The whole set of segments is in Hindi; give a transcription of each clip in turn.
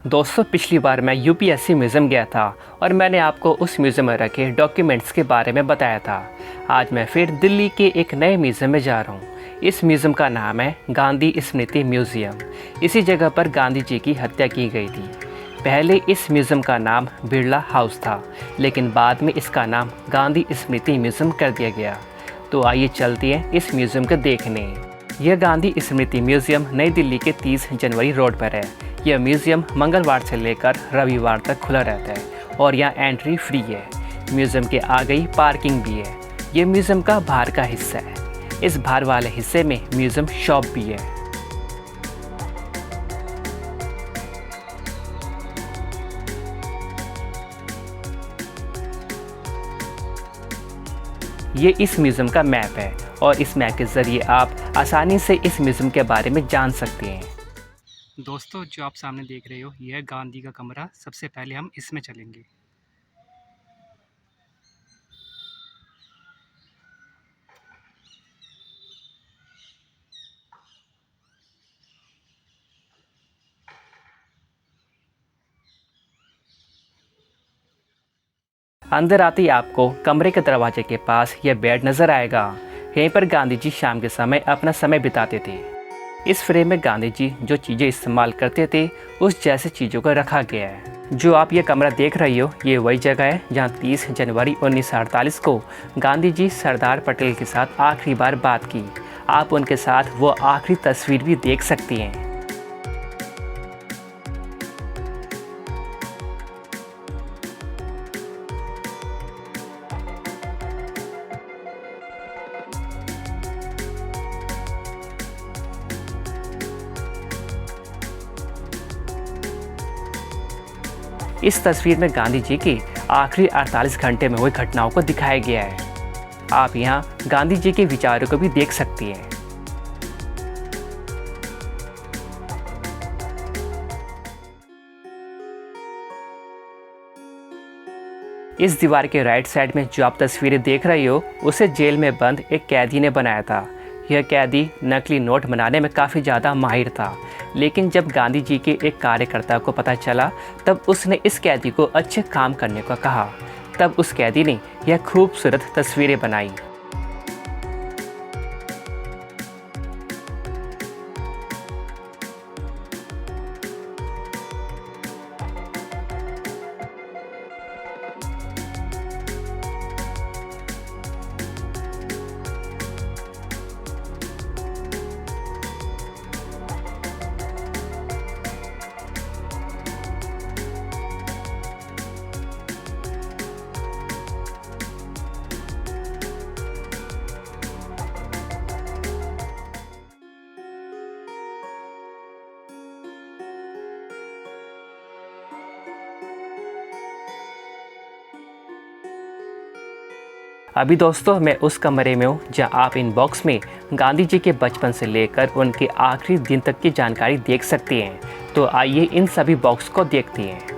दोस्तों, पिछली बार मैं यूपीएससी म्यूज़ियम गया था और मैंने आपको उस म्यूज़ियम में रखे डॉक्यूमेंट्स के बारे में बताया था। आज मैं फिर दिल्ली के एक नए म्यूज़ियम में जा रहा हूँ। इस म्यूज़ियम का नाम है गांधी स्मृति म्यूज़ियम। इसी जगह पर गांधी जी की हत्या की गई थी। पहले इस म्यूज़ियम का नाम बिरला हाउस था, लेकिन बाद में इसका नाम गांधी स्मृति म्यूज़ियम कर दिया गया। तो आइए चलते हैं इस म्यूज़ियम को देखने। यह गांधी स्मृति म्यूज़ियम नई दिल्ली के 30 जनवरी रोड पर है। यह म्यूज़ियम मंगलवार से लेकर रविवार तक खुला रहता है और यहाँ एंट्री फ्री है। म्यूज़ियम के आगे ही पार्किंग भी है। ये म्यूज़ियम का बाहर का हिस्सा है। इस बाहर वाले हिस्से में म्यूज़ियम शॉप भी है। ये इस म्यूज़ियम का मैप है और इस मैप के ज़रिए आप आसानी से इस म्यूज़ियम के बारे में जान सकते हैं। दोस्तों, जो आप सामने देख रहे हो, यह है गांधी का कमरा। सबसे पहले हम इसमें चलेंगे। अंदर आते ही आपको कमरे के दरवाजे के पास यह बेड नज़र आएगा। यहीं पर गांधी जी शाम के समय अपना समय बिताते थे। इस फ्रेम में गांधी जी जो चीज़ें इस्तेमाल करते थे, उस जैसे चीज़ों को रखा गया है। जो आप ये कमरा देख रही हो, ये वही जगह है जहाँ 30 जनवरी 1948 को गांधी जी सरदार पटेल के साथ आखिरी बार बात की। आप उनके साथ वो आखिरी तस्वीर भी देख सकती हैं। इस तस्वीर में गांधी जी की आखिरी 48 घंटे में हुई घटनाओं को दिखाया गया है। आप यहाँ गांधी जी के विचारों को भी देख सकती हैं। इस दीवार के राइट साइड में जो आप तस्वीरें देख रही हो, उसे जेल में बंद एक कैदी ने बनाया था। यह कैदी नकली नोट बनाने में काफ़ी ज़्यादा माहिर था, लेकिन जब गांधी जी के एक कार्यकर्ता को पता चला, तब उसने इस कैदी को अच्छे काम करने को कहा। तब उस कैदी ने यह खूबसूरत तस्वीरें बनाई। अभी दोस्तों, मैं उस कमरे में हूँ जहाँ आप इन बॉक्स में गांधी जी के बचपन से लेकर उनके आखिरी दिन तक की जानकारी देख सकते हैं। तो आइए इन सभी बॉक्स को देखते हैं।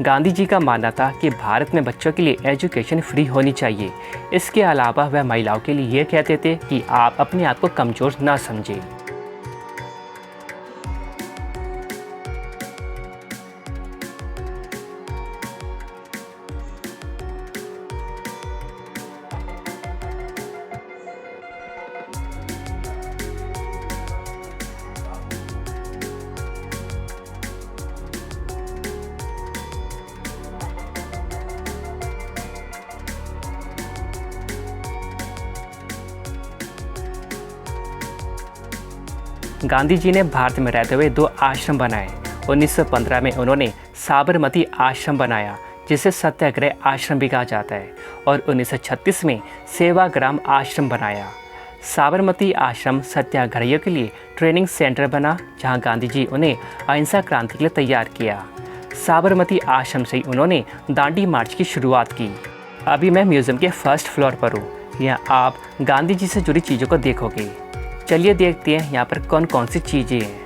गांधी जी का मानना था कि भारत में बच्चों के लिए एजुकेशन फ्री होनी चाहिए। इसके अलावा वह महिलाओं के लिए ये कहते थे कि आप अपने आप को कमज़ोर ना समझें। गांधी जी ने भारत में रहते हुए 2 आश्रम बनाए। 1915 में उन्होंने साबरमती आश्रम बनाया, जिसे सत्याग्रह आश्रम भी कहा जाता है, और 1936 में सेवाग्राम आश्रम बनाया। साबरमती आश्रम सत्याग्रहियों के लिए ट्रेनिंग सेंटर बना, जहां गांधी जी उन्हें अहिंसा क्रांति के लिए तैयार किया। साबरमती आश्रम से ही उन्होंने दांडी मार्च की शुरुआत की। अभी मैं म्यूज़ियम के फर्स्ट फ्लोर पर हूँ। यहाँ आप गांधी जी से जुड़ी चीज़ों को देखोगे। चलिए देखते हैं यहाँ पर कौन कौन सी चीज़ें हैं।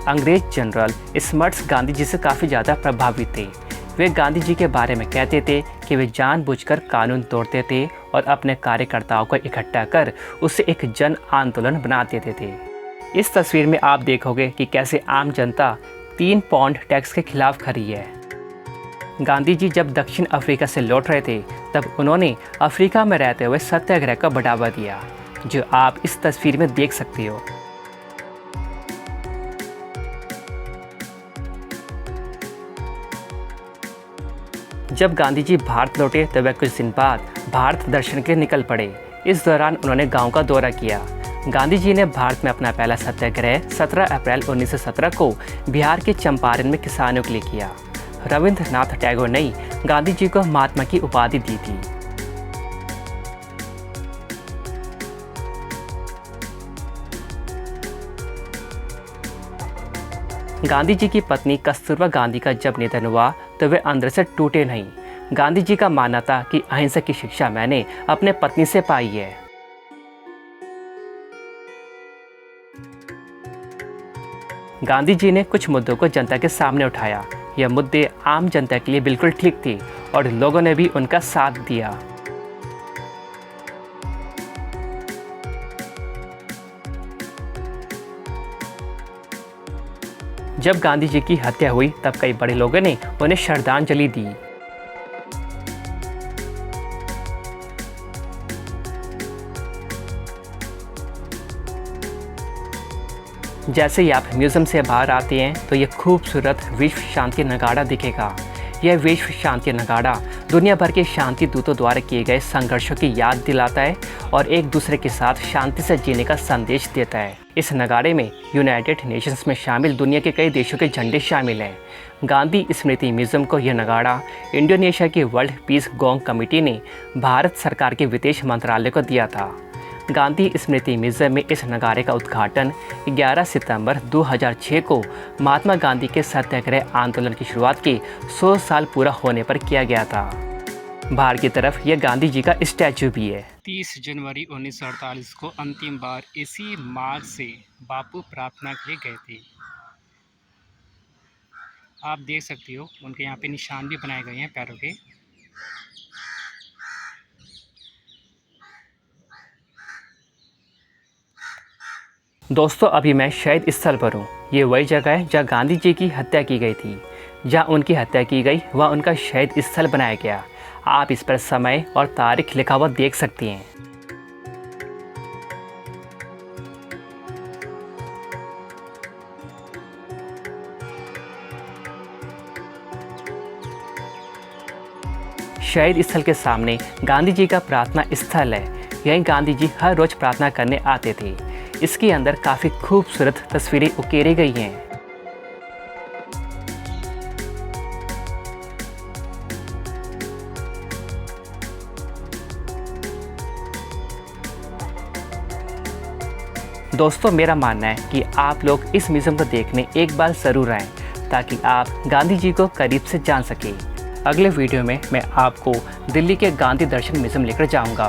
अंग्रेज जनरल स्मर्ट्स गांधी जी से काफ़ी ज़्यादा प्रभावित थे। वे गांधी जी के बारे में कहते थे कि वे जानबूझकर कानून तोड़ते थे और अपने कार्यकर्ताओं को इकट्ठा कर उसे एक जन आंदोलन बना देते थे। इस तस्वीर में आप देखोगे कि कैसे आम जनता 3 पाउंड टैक्स के खिलाफ खड़ी है। गांधी जी जब दक्षिण अफ्रीका से लौट रहे थे, तब उन्होंने अफ्रीका में रहते हुए सत्याग्रह को बढ़ावा दिया, जो आप इस तस्वीर में देख सकते हो। जब गांधी जी भारत लौटे तो वह कुछ दिन बाद भारत दर्शन के लिए निकल पड़े। इस दौरान उन्होंने गांव का दौरा किया। गांधी जी ने भारत में अपना पहला सत्याग्रह 17 अप्रैल 1917 को बिहार के चंपारण में किसानों के लिए किया। रविंद्रनाथ टैगोर ने गांधी जी को महात्मा की उपाधि दी थी। गांधी जी की पत्नी कस्तूरबा गांधी का जब निधन हुआ तो वे अंदर से टूटे नहीं। गांधी जी का मानना था कि अहिंसा की शिक्षा मैंने अपने पत्नी से पाई है। गांधी जी ने कुछ मुद्दों को जनता के सामने उठाया। यह मुद्दे आम जनता के लिए बिल्कुल ठीक थे और लोगों ने भी उनका साथ दिया। जब गांधी जी की हत्या हुई तब कई बड़े लोगों ने उन्हें श्रद्धांजलि दी। जैसे ही आप म्यूज़ियम से बाहर आते हैं तो ये खूबसूरत विश्व शांति नगाड़ा दिखेगा। यह विश्व शांति नगाड़ा दुनिया भर के शांति दूतों द्वारा किए गए संघर्षों की याद दिलाता है और एक दूसरे के साथ शांति से जीने का संदेश देता है। इस नगाड़े में यूनाइटेड नेशंस में शामिल दुनिया के कई देशों के झंडे शामिल हैं। गांधी स्मृति म्यूज़ियम को यह नगाड़ा इंडोनेशिया की वर्ल्ड पीस गोंग कमेटी ने भारत सरकार के विदेश मंत्रालय को दिया था। गांधी स्मृति म्यूज़ियम में इस नगाड़े का उद्घाटन 11 सितंबर 2006 को महात्मा गांधी के सत्याग्रह आंदोलन की शुरुआत के 100 साल पूरा होने पर किया गया था। बाहर की तरफ यह गांधी जी का स्टैचू भी है। 30 जनवरी 1948 को अंतिम बार इसी मार्ग से बापू प्रार्थना के लिए गए थे। आप देख सकते हो उनके यहाँ पे निशान भी बनाए गए हैं पैरों के। दोस्तों, अभी मैं शहीद स्थल पर हूँ। ये वही जगह है जहाँ गांधी जी की हत्या की गई थी। जहाँ उनकी हत्या की गई वह उनका शहीद स्थल बनाया गया। आप इस पर समय और तारीख लिखा हुआ देख सकती हैं। शहीद स्थल के सामने गांधी जी का प्रार्थना स्थल है। यहीं गांधी जी हर रोज प्रार्थना करने आते थे। इसके अंदर काफ़ी खूबसूरत तस्वीरें उकेरी गई हैं। दोस्तों, मेरा मानना है कि आप लोग इस म्यूज़ियम को देखने एक बार ज़रूर आएँ, ताकि आप गांधी जी को करीब से जान सकें। अगले वीडियो में मैं आपको दिल्ली के गांधी दर्शन म्यूज़ियम लेकर जाऊंगा।